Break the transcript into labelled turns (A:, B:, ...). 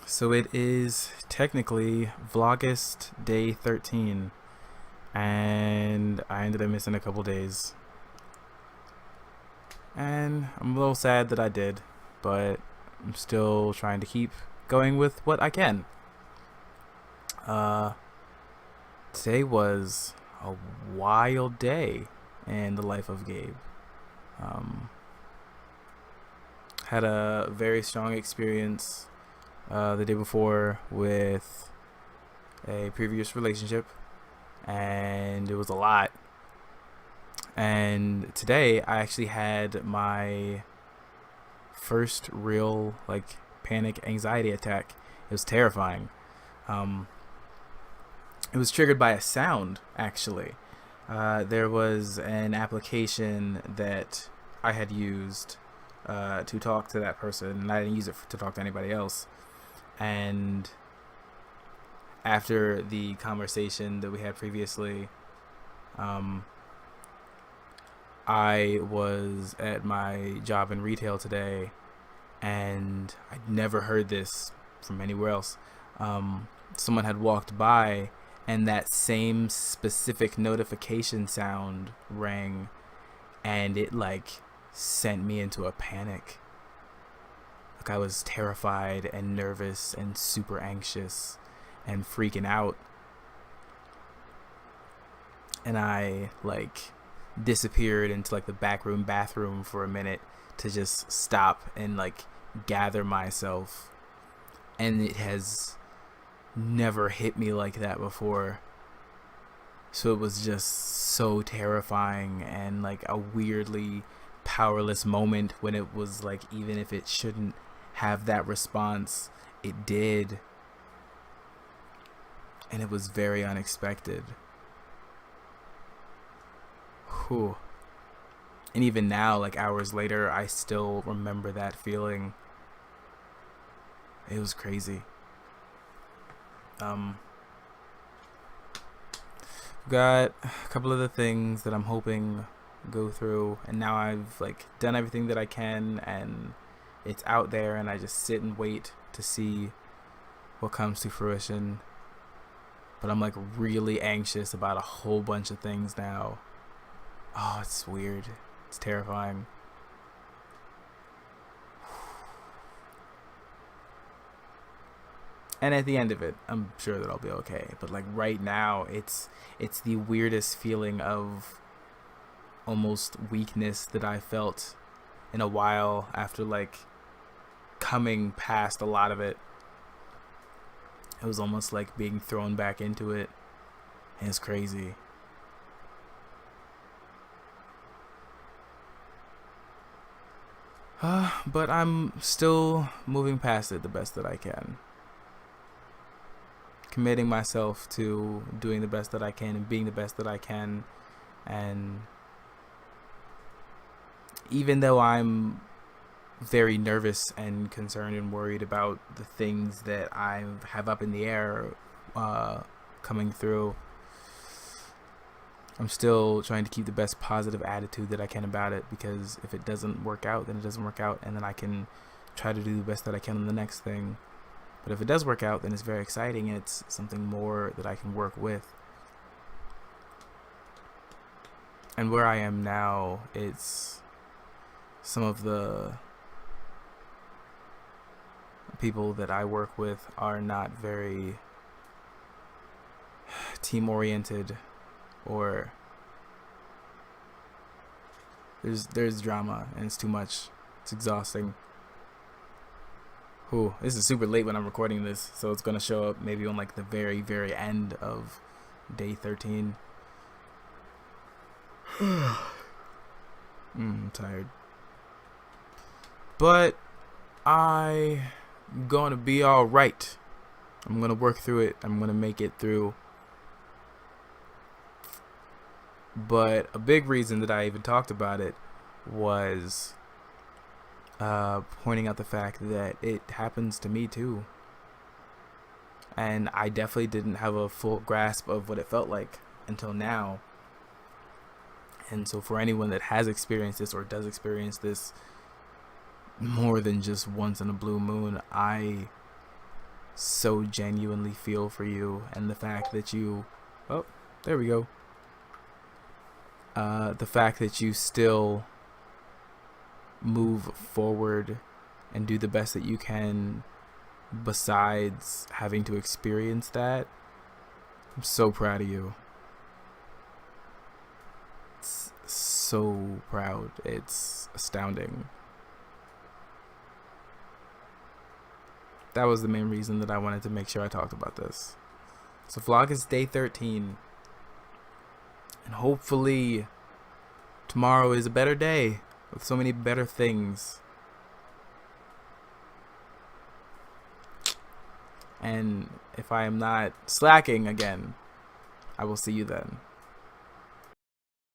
A: So it is technically Vlaugust day 13, and I ended up missing a couple days. And I'm a little sad that I did, but I'm still trying to keep going with what I can. Uh, Today was a wild day in the life of Gabe. Um, had a very strong experience the day before with a previous relationship, and it was a lot. And today I actually had my first real panic anxiety attack. It was terrifying. Um, it was triggered by a sound, actually. There was an application that I had used to talk to that person, and I didn't use it to talk to anybody else. And after the conversation that we had previously, I was at my job in retail today, and I'd never heard this from anywhere else. Someone had walked by, and that same specific notification sound rang, and it sent me into a panic. I was terrified and nervous and super anxious and freaking out. And I disappeared into the back room bathroom for a minute to just stop and gather myself. And it has never hit me like that before. So it was just so terrifying and a weirdly powerless moment when it was even if it shouldn't have that response, it did. And it was very unexpected. Whew. And even now, hours later, I still remember that feeling. It was crazy. Got a couple of the things that I'm hoping go through, and now I've done everything that I can, and it's out there, and I just sit and wait to see what comes to fruition. But I'm really anxious about a whole bunch of things now. Oh, it's weird. It's terrifying. And at the end of it, I'm sure that I'll be okay. But right now, it's the weirdest feeling of almost weakness that I felt in a while after coming past a lot of it. It was almost like being thrown back into it. And it's crazy. But I'm still moving past it the best that I can. Committing myself to doing the best that I can and being the best that I can. And even though I'm very nervous and concerned and worried about the things that I have up in the air coming through, I'm still trying to keep the best positive attitude that I can about it, because if it doesn't work out, then it doesn't work out, and then I can try to do the best that I can on the next thing. But if it does work out, then it's very exciting, and it's something more that I can work with. And where I am now, it's some of the people that I work with are not very team oriented, or there's drama, and it's too much. It's exhausting. Ooh, this is super late when I'm recording this, so it's gonna show up maybe on the very, very end of day 13. I'm tired. But I'm gonna be alright. I'm gonna work through it. I'm gonna make it through. But a big reason that I even talked about it was pointing out the fact that it happens to me too. And I definitely didn't have a full grasp of what it felt like until now. And so for anyone that has experienced this or does experience this more than just once in a blue moon, I so genuinely feel for you, and the fact that you, oh, there we go. The fact that you still move forward and do the best that you can besides having to experience that. I'm so proud of you. It's so proud. It's astounding. That was the main reason that I wanted to make sure I talked about this. So Vlaugust day 13. And hopefully tomorrow is a better day with so many better things. And if I am not slacking again, I will see you then.